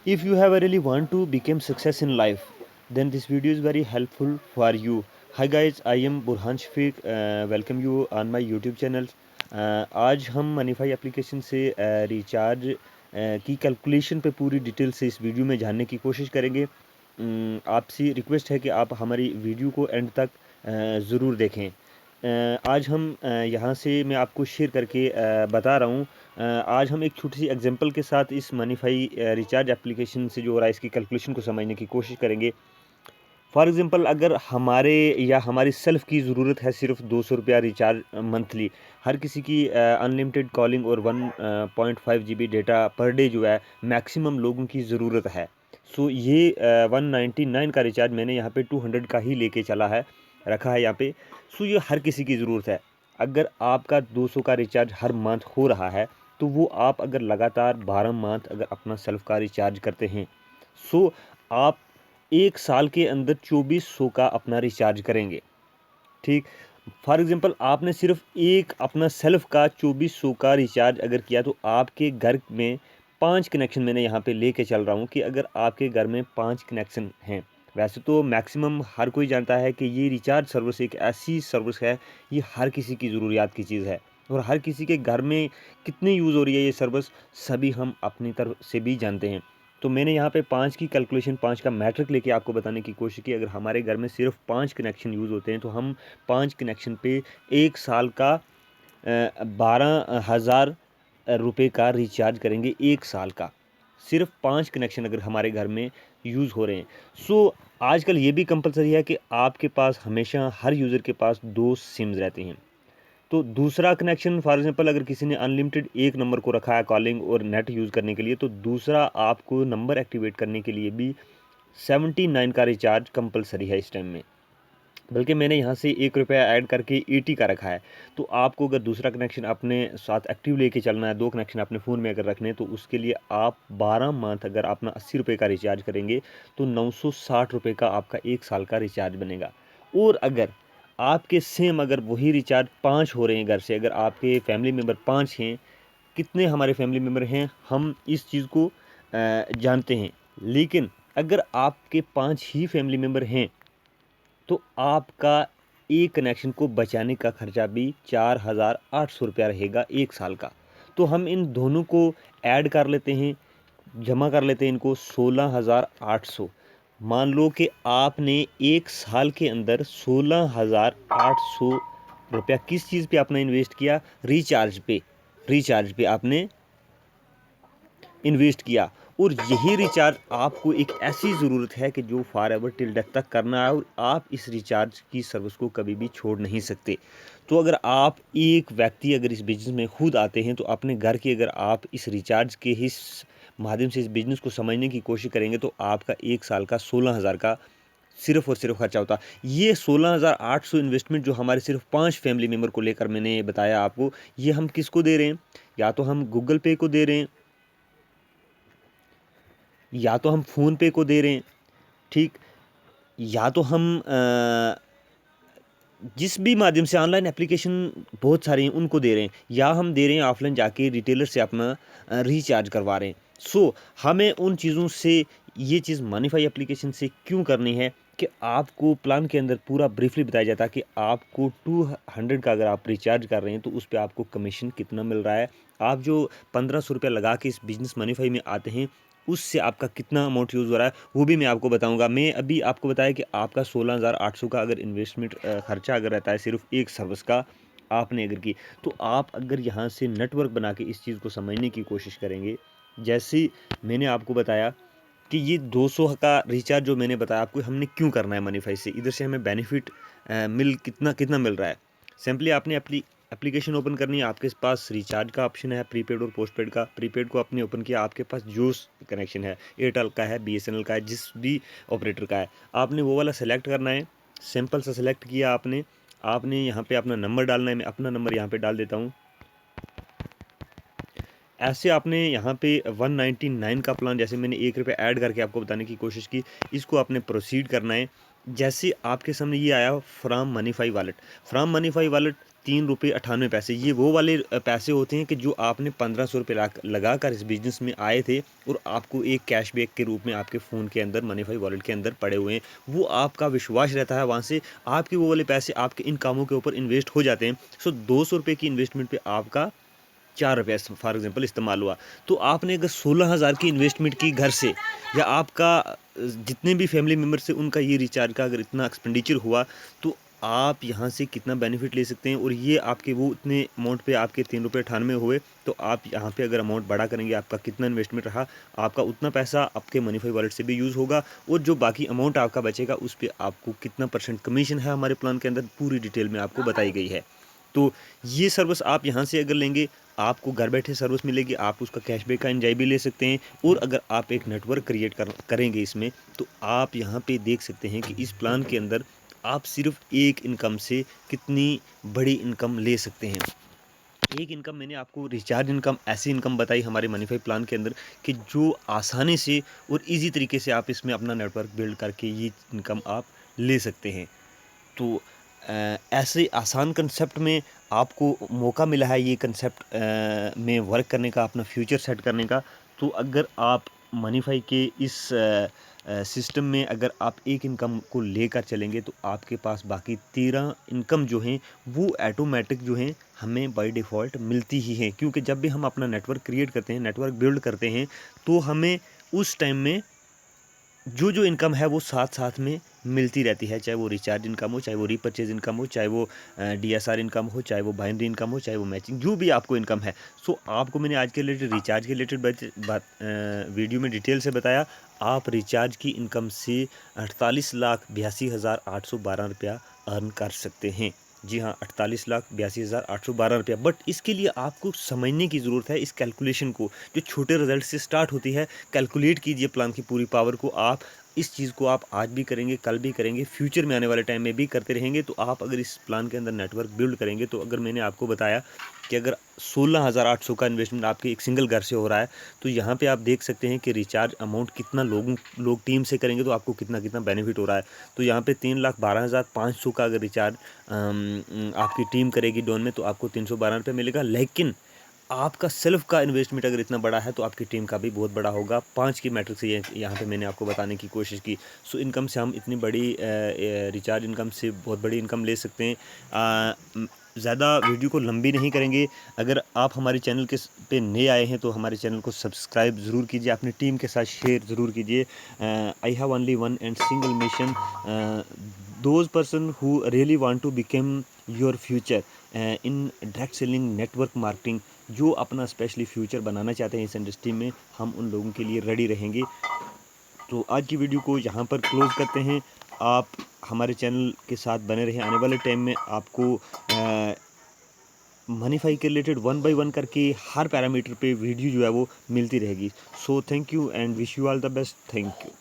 If you have really want to become success in life, then this video is very helpful for you. Hi guys, I am Burhan Shafiq. Welcome you on my YouTube channel. आज हम मनीफाई application से recharge की calculation पे पूरी detail से इस video में जानने की कोशिश करेंगे। आपसे रिक्वेस्ट है कि आप हमारी वीडियो को एंड तक ज़रूर देखें। आज हम यहाँ से मैं आपको शेयर करके बता रहा हूँ। आज हम एक छोटी सी एग्जांपल के साथ इस मनीफाई रिचार्ज एप्लीकेशन से जो हो रहा है इसकी कैलकुलेशन को समझने की कोशिश करेंगे। फॉर एग्ज़ाम्पल अगर हमारे या हमारी सेल्फ़ की ज़रूरत है सिर्फ 200 रुपया रिचार्ज मंथली। हर किसी की अनलिमिटेड कॉलिंग और 1.5 जीबी डेटा पर डे जो है मैक्सिमम लोगों की ज़रूरत है। सो ये 199 का रिचार्ज मैंने यहाँ पे 200 का ही लेके चला है, रखा है यहाँ पे। सो ये हर किसी की ज़रूरत है। अगर आपका 200 का रिचार्ज हर मंथ हो रहा है तो वो आप अगर लगातार 12 मंथ अगर अपना सेल्फ़ का रिचार्ज करते हैं, सो आप 1 साल के अंदर 2400 का अपना रिचार्ज करेंगे। ठीक, फॉर एग्ज़ाम्पल आपने सिर्फ एक अपना सेल्फ़ का 2400 का रिचार्ज अगर किया तो आपके घर में 5 कनेक्शन मैंने यहाँ पे लेके चल रहा हूँ कि अगर आपके घर में 5 कनेक्शन हैं। वैसे तो मैक्सिमम हर कोई जानता है कि ये रिचार्ज सर्विस एक ऐसी सर्विस है, ये हर किसी की ज़रूरियात की चीज़ है और हर किसी के घर में कितनी यूज़ हो रही है ये सर्विस, सभी हम अपनी तरफ से भी जानते हैं। तो मैंने यहाँ पे 5 की कैलकुलेशन, 5 का मैट्रिक लेके आपको बताने की कोशिश की। अगर हमारे घर में सिर्फ 5 कनेक्शन यूज़ होते हैं तो हम 5 कनेक्शन पे 1 साल का 12,000 रुपये का रिचार्ज करेंगे, 1 साल का। सिर्फ 5 कनेक्शन अगर हमारे घर में यूज़ हो रहे हैं। सो आजकल ये भी कंपलसरी है कि आपके पास हमेशा हर यूज़र के पास 2 सिम्स रहते हैं। तो दूसरा कनेक्शन फॉर एग्जांपल अगर किसी ने अनलिमिटेड एक नंबर को रखा है कॉलिंग और नेट यूज़ करने के लिए, तो दूसरा आपको नंबर एक्टिवेट करने के लिए भी 79 का रिचार्ज कंपलसरी है इस टाइम में। बल्कि मैंने यहाँ से 1 रुपया ऐड करके 80 का रखा है। तो आपको अगर दूसरा कनेक्शन अपने साथ एक्टिव लेके चलना है, 2 कनेक्शन अपने फ़ोन में अगर रखने हैं, तो उसके लिए आप 12 मंथ अगर अपना 80 रुपये का रिचार्ज करेंगे तो 960 रुपये का आपका 1 साल का रिचार्ज बनेगा। और अगर आपके सेम अगर वही रिचार्ज 5 हो रहे हैं घर से, अगर आपके फैमिली मेम्बर 5 हैं, कितने हमारे फैमिली मेम्बर हैं हम इस चीज़ को जानते हैं। लेकिन अगर आपके 5 ही फैमिली मेम्बर हैं तो आपका एक कनेक्शन को बचाने का खर्चा भी 4,800 रुपया रहेगा 1 साल का। तो हम इन दोनों को ऐड कर लेते हैं, जमा कर लेते हैं इनको 16,800। मान लो कि आपने 1 साल के अंदर 16,800 रुपया किस चीज़ पे आपने इन्वेस्ट किया? रिचार्ज पे आपने इन्वेस्ट किया। और यही रिचार्ज आपको एक ऐसी ज़रूरत है कि जो फॉर एवर टिल डेथ तक करना है और आप इस रिचार्ज की सर्विस को कभी भी छोड़ नहीं सकते। तो अगर आप एक व्यक्ति अगर इस बिज़नेस में खुद आते हैं तो अपने घर की अगर आप इस रिचार्ज के ही माध्यम से इस बिज़नेस को समझने की कोशिश करेंगे तो आपका 1 साल का 16,000 का सिर्फ़ और सिर्फ खर्चा होता। ये 16,800 इन्वेस्टमेंट जो हमारे सिर्फ 5 फैमिली मेंबर को लेकर मैंने बताया आपको, ये हम किसको दे रहे हैं? या तो हम गूगल पे को दे रहे हैं, या तो हम फ़ोन पे को दे रहे हैं, ठीक? या तो हम जिस भी माध्यम से ऑनलाइन एप्लीकेशन बहुत सारी हैं उनको दे रहे हैं, या हम दे रहे हैं ऑफ़लाइन जाके रिटेलर से अपना रिचार्ज करवा रहे हैं। सो हमें उन चीज़ों से ये चीज़ मनीफाई एप्लीकेशन से क्यों करनी है कि आपको प्लान के अंदर पूरा ब्रीफली बताया जाता है कि आपको 200 का अगर आप रिचार्ज कर रहे हैं तो उस पे आपको कमीशन कितना मिल रहा है। आप जो 1500 रुपया लगा के इस बिज़नेस मनीफाई में आते हैं उससे आपका कितना अमाउंट यूज़ हो रहा है वो भी मैं आपको बताऊंगा। मैं अभी आपको बताया कि आपका 16,800 का अगर इन्वेस्टमेंट खर्चा अगर रहता है सिर्फ एक सर्विस का आपने अगर की, तो आप अगर यहाँ से नेटवर्क बना के इस चीज़ को समझने की कोशिश करेंगे, जैसे मैंने आपको बताया कि ये 200 का रिचार्ज जो मैंने बताया आपको हमने क्यों करना है मनीफाई से, इधर से हमें बेनिफिट मिल कितना कितना मिल रहा है। सिंपली आपने एप्लीकेशन ओपन करनी है, आपके पास रिचार्ज का ऑप्शन है प्रीपेड और पोस्टपेड का। प्रीपेड को आपने ओपन किया, आपके पास जो कनेक्शन है एयरटेल का है, बीएसएनएल का है, जिस भी ऑपरेटर का है आपने वो वाला सेलेक्ट करना है। सिंपल सा सेलेक्ट किया आपने, आपने यहाँ पे अपना नंबर डालना है। मैं अपना नंबर यहाँ पे डाल देता हूँ। ऐसे आपने यहाँ पे 199 का प्लान, जैसे मैंने 1 रुपये ऐड करके आपको बताने की कोशिश की, इसको आपने प्रोसीड करना है। जैसे आपके सामने ये आया फ्रॉम मनीफाई वॉलेट, फ्रॉम मनीफाई वॉलेट ₹3.98। ये वो वाले पैसे होते हैं कि जो आपने ₹1500 लगा कर इस बिज़नेस में आए थे और आपको एक कैशबैक के रूप में आपके फ़ोन के अंदर मनीफाई वॉलेट के अंदर पड़े हुए हैं। वो आपका विश्वास रहता है, वहाँ से आपके वो वाले पैसे आपके इन कामों के ऊपर इन्वेस्ट हो जाते हैं। सो ₹200 की इन्वेस्टमेंट पे आपका ₹4 फॉर एग्ज़ाम्पल इस्तेमाल हुआ। तो आपने अगर 16,000 की इन्वेस्टमेंट की घर से, या आपका जितने भी फैमिली मेंबर से उनका ये रिचार्ज का अगर इतना एक्सपेंडिचर हुआ, तो आप यहाँ से कितना बेनिफिट ले सकते हैं। और ये आपके वो इतने अमाउंट पे आपके ₹3.98 हुए, तो आप यहाँ पे अगर अमाउंट बड़ा करेंगे, आपका कितना इन्वेस्टमेंट रहा, आपका उतना पैसा आपके मनीफाई वॉलेट से भी यूज़ होगा। और जो बाकी अमाउंट आपका बचेगा, उस पे आपको कितना परसेंट कमीशन है हमारे प्लान के अंदर पूरी डिटेल में आपको बताई गई है। तो ये सर्विस आप यहाँ से अगर लेंगे, आपको घर बैठे सर्विस मिलेगी, आप उसका कैशबैक का एंजॉय भी ले सकते हैं। और अगर आप एक नेटवर्क क्रिएट करेंगे इसमें, तो आप यहाँ पे देख सकते हैं कि इस प्लान के अंदर आप सिर्फ एक इनकम से कितनी बड़ी इनकम ले सकते हैं। एक इनकम मैंने आपको रिचार्ज इनकम, ऐसी इनकम बताई हमारे मनीफाई प्लान के अंदर कि जो आसानी से और ईजी तरीके से आप इसमें अपना नेटवर्क बिल्ड करके ये इनकम आप ले सकते हैं। तो ऐसे आसान कंसेप्ट में आपको मौका मिला है ये कंसेप्ट में वर्क करने का, अपना फ्यूचर सेट करने का। तो अगर आप मनीफाई के इस सिस्टम में अगर आप एक इनकम को लेकर चलेंगे, तो आपके पास बाकी 13 इनकम जो हैं वो ऑटोमेटिक जो हैं हमें बाय डिफ़ॉल्ट मिलती ही हैं। क्योंकि जब भी हम अपना नेटवर्क क्रिएट करते हैं, नेटवर्क बिल्ड करते हैं, तो हमें उस टाइम में जो इनकम है वो साथ-साथ में मिलती रहती है। चाहे वो रिचार्ज इनकम हो, चाहे वो रीपरचेज़ इनकम हो, चाहे वो डीएसआर इनकम हो, चाहे वो बाइनरी इनकम हो, चाहे वो मैचिंग, जो भी आपको इनकम है। सो आपको मैंने आज के रिलेटेड रिचार्ज के रिलेटेड वीडियो में डिटेल से बताया। आप रिचार्ज की इनकम से ₹48,82,812 अर्न कर सकते हैं। जी हाँ, ₹48,82,812। बट इसके लिए आपको समझने की ज़रूरत है इस कैलकुलेशन को, जो छोटे रिज़ल्ट से स्टार्ट होती है। कैलकुलेट कीजिए प्लान की पूरी पावर को। आप इस चीज़ को आप आज भी करेंगे, कल भी करेंगे, फ्यूचर में आने वाले टाइम में भी करते रहेंगे। तो आप अगर इस प्लान के अंदर नेटवर्क बिल्ड करेंगे, तो अगर मैंने आपको बताया कि अगर 16,800 का इन्वेस्टमेंट आपके एक सिंगल घर से हो रहा है, तो यहाँ पे आप देख सकते हैं कि रिचार्ज अमाउंट कितना लोग टीम से करेंगे तो आपको कितना बेनिफिट हो रहा है। तो यहाँ पे 3,12,500 का अगर रिचार्ज आपकी टीम करेगी डोन में, तो आपको ₹312 मिलेगा। लेकिन आपका सेल्फ का इन्वेस्टमेंट अगर इतना बड़ा है, तो आपकी टीम का भी बहुत बड़ा होगा। 5 की मैट्रिक से यहाँ पे मैंने आपको बताने की कोशिश की। सो इनकम से हम इतनी बड़ी रिचार्ज इनकम से बहुत बड़ी इनकम ले सकते हैं। ज़्यादा वीडियो को लंबी नहीं करेंगे। अगर आप हमारे चैनल के पे नए आए हैं, तो हमारे चैनल को सब्सक्राइब ज़रूर कीजिए, अपनी टीम के साथ शेयर ज़रूर कीजिए। I have only one and single mission, those person who really want to become your future in direct selling network marketing, जो अपना स्पेशली फ्यूचर बनाना चाहते हैं इस इंडस्ट्री में, हम उन लोगों के लिए रेडी रहेंगे। तो आज की वीडियो को यहाँ पर क्लोज़ करते हैं। आप हमारे चैनल के साथ बने रहें। आने वाले टाइम में आपको मनीफाई के रिलेटेड 1 बाय 1 करके हर पैरामीटर पे वीडियो जो है वो मिलती रहेगी। So thank you and wish you all the best. Thank you.